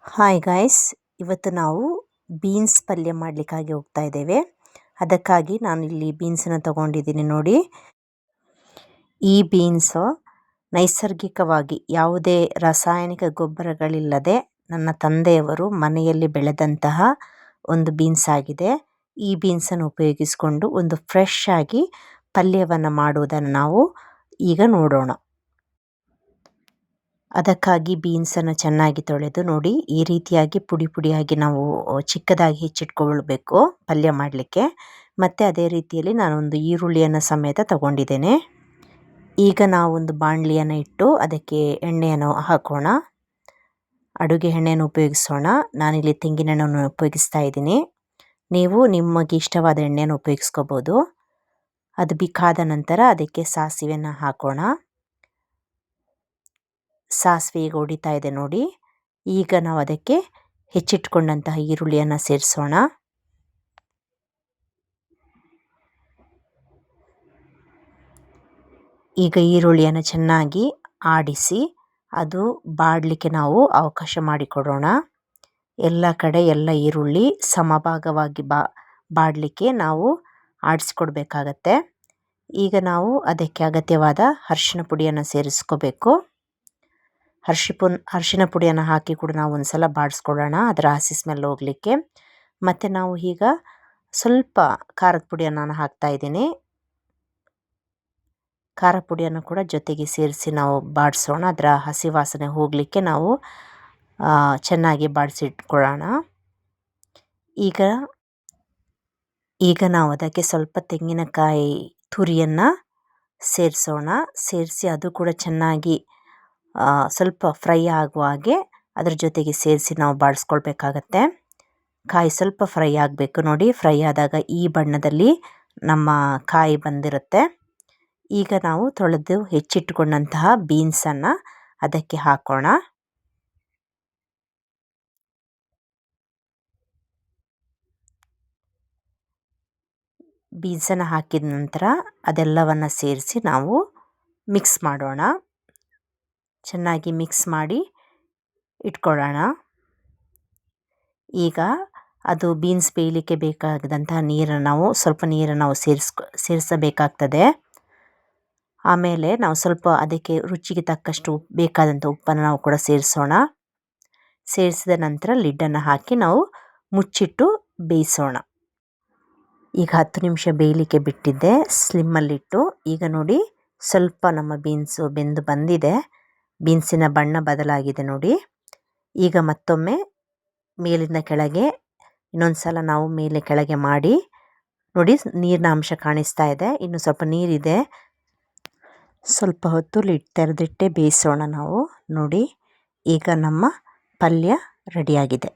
Hi guys, ಇವತ್ತು ನಾವು beans ಪಲ್ಯ ಮಾಡಲಿಕ್ಕಾಗಿ ಹೋಗ್ತಾ ಇದ್ದೇವೆ. ಅದಕ್ಕಾಗಿ ನಾನು ಇಲ್ಲಿ ಬೀನ್ಸನ್ನು ತಗೊಂಡಿದ್ದೀನಿ ನೋಡಿ. ಈ ಬೀನ್ಸು ನೈಸರ್ಗಿಕವಾಗಿ ಯಾವುದೇ ರಾಸಾಯನಿಕ ಗೊಬ್ಬರಗಳಿಲ್ಲದೆ ನನ್ನ ತಂದೆಯವರು ಮನೆಯಲ್ಲಿ ಬೆಳೆದಂತಹ ಒಂದು ಬೀನ್ಸ್ ಆಗಿದೆ. ಈ ಬೀನ್ಸನ್ನು ಉಪಯೋಗಿಸಿಕೊಂಡು ಒಂದು ಫ್ರೆಶ್ ಆಗಿ ಪಲ್ಯವನ್ನು ಮಾಡುವುದನ್ನು ನಾವು ಈಗ ನೋಡೋಣ. ಅದಕ್ಕಾಗಿ ಬೀನ್ಸನ್ನು ಚೆನ್ನಾಗಿ ತೊಳೆದು ನೋಡಿ, ಈ ರೀತಿಯಾಗಿ ಪುಡಿ ಪುಡಿಯಾಗಿ ನಾವು ಚಿಕ್ಕದಾಗಿ ಹೆಚ್ಚಿಟ್ಕೊಳ್ಬೇಕು ಪಲ್ಯ ಮಾಡಲಿಕ್ಕೆ. ಮತ್ತು ಅದೇ ರೀತಿಯಲ್ಲಿ ನಾನೊಂದು ಈರುಳ್ಳಿಯನ್ನು ಸಮೇತ ತಗೊಂಡಿದ್ದೇನೆ. ಈಗ ನಾವು ಒಂದು ಬಾಣಲಿಯನ್ನು ಇಟ್ಟು ಅದಕ್ಕೆ ಎಣ್ಣೆಯನ್ನು ಹಾಕೋಣ. ಅಡುಗೆ ಎಣ್ಣೆಯನ್ನು ಉಪಯೋಗಿಸೋಣ. ನಾನಿಲ್ಲಿ ತೆಂಗಿನ ಎಣ್ಣೆಯನ್ನು ಉಪಯೋಗಿಸ್ತಾ ಇದ್ದೀನಿ. ನೀವು ನಿಮಗೆ ಇಷ್ಟವಾದ ಎಣ್ಣೆಯನ್ನು ಉಪಯೋಗಿಸ್ಕೋಬೋದು. ಅದು ಬಿಕಾದ ನಂತರ ಅದಕ್ಕೆ ಸಾಸಿವೆಯನ್ನು ಹಾಕೋಣ. ಸಾಸಿವೆ ಈಗ ಹೊಡಿತಾ ಇದೆ ನೋಡಿ. ಈಗ ನಾವು ಅದಕ್ಕೆ ಹೆಚ್ಚಿಟ್ಕೊಂಡಂತಹ ಈರುಳ್ಳಿಯನ್ನು ಸೇರಿಸೋಣ. ಈಗ ಈರುಳ್ಳಿಯನ್ನು ಚೆನ್ನಾಗಿ ಆಡಿಸಿ ಅದು ಬಾಡಲಿಕ್ಕೆ ನಾವು ಅವಕಾಶ ಮಾಡಿಕೊಡೋಣ. ಎಲ್ಲ ಕಡೆ ಎಲ್ಲ ಈರುಳ್ಳಿ ಸಮಭಾಗವಾಗಿ ಬಾಡಲಿಕ್ಕೆ ನಾವು ಆಡಿಸ್ಕೊಡ್ಬೇಕಾಗತ್ತೆ. ಈಗ ನಾವು ಅದಕ್ಕೆ ಅಗತ್ಯವಾದ ಅರಿಶಿನ ಪುಡಿಯನ್ನು ಸೇರಿಸ್ಕೋಬೇಕು. ಅರಿಶಿನ ಪುಡಿಯನ್ನು ಹಾಕಿ ಕೂಡ ನಾವು ಒಂದು ಸಲ ಬಾಡಿಸ್ಕೊಳ್ಳೋಣ, ಅದರ ಹಸಿ ಸ್ಮೆಲ್ ಹೋಗಲಿಕ್ಕೆ. ಮತ್ತು ನಾವು ಈಗ ಸ್ವಲ್ಪ ಖಾರದ ಪುಡಿಯನ್ನು ನಾನು ಹಾಕ್ತಾ ಇದ್ದೀನಿ. ಖಾರ ಪುಡಿಯನ್ನು ಕೂಡ ಜೊತೆಗೆ ಸೇರಿಸಿ ನಾವು ಬಾಡಿಸೋಣ. ಅದರ ಹಸಿ ವಾಸನೆ ಹೋಗಲಿಕ್ಕೆ ನಾವು ಚೆನ್ನಾಗಿ ಬಾಡಿಸಿಟ್ಕೊಳ್ಳೋಣ. ಈಗ ನಾವು ಅದಕ್ಕೆ ಸ್ವಲ್ಪ ತೆಂಗಿನಕಾಯಿ ತುರಿಯನ್ನು ಸೇರಿಸೋಣ. ಸೇರಿಸಿ ಅದು ಕೂಡ ಚೆನ್ನಾಗಿ ಸ್ವಲ್ಪ ಫ್ರೈ ಆಗುವ ಹಾಗೆ ಅದ್ರ ಜೊತೆಗೆ ಸೇರಿಸಿ ನಾವು ಬಾಡಿಸ್ಕೊಳ್ಬೇಕಾಗತ್ತೆ. ಕಾಯಿ ಸ್ವಲ್ಪ ಫ್ರೈ ಆಗಬೇಕು ನೋಡಿ. ಫ್ರೈ ಆದಾಗ ಈ ಬಣ್ಣದಲ್ಲಿ ನಮ್ಮ ಕಾಯಿ ಬಂದಿರುತ್ತೆ. ಈಗ ನಾವು ತೊಳೆದು ಹೆಚ್ಚಿಟ್ಟುಕೊಂಡಂತಹ ಬೀನ್ಸನ್ನು ಅದಕ್ಕೆ ಹಾಕೋಣ. ಬೀನ್ಸನ್ನು ಹಾಕಿದ ನಂತರ ಅದೆಲ್ಲವನ್ನು ಸೇರಿಸಿ ನಾವು ಮಿಕ್ಸ್ ಮಾಡೋಣ. ಚೆನ್ನಾಗಿ ಮಿಕ್ಸ್ ಮಾಡಿ ಇಟ್ಕೊಳ್ಳೋಣ. ಈಗ ಅದು ಬೀನ್ಸ್ ಬೇಯಲಿಕ್ಕೆ ಬೇಕಾದಂತಹ ಸ್ವಲ್ಪ ನೀರನ್ನು ನಾವು ಸೇರಿಸಬೇಕಾಗ್ತದೆ. ಆಮೇಲೆ ನಾವು ಸ್ವಲ್ಪ ಅದಕ್ಕೆ ರುಚಿಗೆ ತಕ್ಕಷ್ಟು ಬೇಕಾದಂಥ ಉಪ್ಪನ್ನು ನಾವು ಕೂಡ ಸೇರಿಸೋಣ. ಸೇರಿಸಿದ ನಂತರ ಲಿಡ್ಡನ್ನು ಹಾಕಿ ನಾವು ಮುಚ್ಚಿಟ್ಟು ಬೇಯಿಸೋಣ. ಈಗ 10 ನಿಮಿಷ ಬೇಯಲಿಕ್ಕೆ ಬಿಟ್ಟಿದ್ದೆ ಸ್ಲಿಮ್ಮಲ್ಲಿಟ್ಟು. ಈಗ ನೋಡಿ ಸ್ವಲ್ಪ ನಮ್ಮ ಬೀನ್ಸು ಬೆಂದು ಬಂದಿದೆ. ಬೀನ್ಸಿನ ಬಣ್ಣ ಬದಲಾಗಿದೆ ನೋಡಿ. ಈಗ ಮತ್ತೊಮ್ಮೆ ಮೇಲಿಂದ ಕೆಳಗೆ ಇನ್ನೊಂದು ಸಲ ನಾವು ಮೇಲೆ ಕೆಳಗೆ ಮಾಡಿ ನೋಡಿ, ನೀರಿನ ಅಂಶ ಕಾಣಿಸ್ತಾ ಇದೆ. ಇನ್ನು ಸ್ವಲ್ಪ ನೀರಿದೆ. ಸ್ವಲ್ಪ ಹೊತ್ತು ಲಿಡ್ ತೆರೆದಿಟ್ಟೆ ಬೇಯಿಸೋಣ ನಾವು ನೋಡಿ. ಈಗ ನಮ್ಮ ಪಲ್ಯ ರೆಡಿಯಾಗಿದೆ.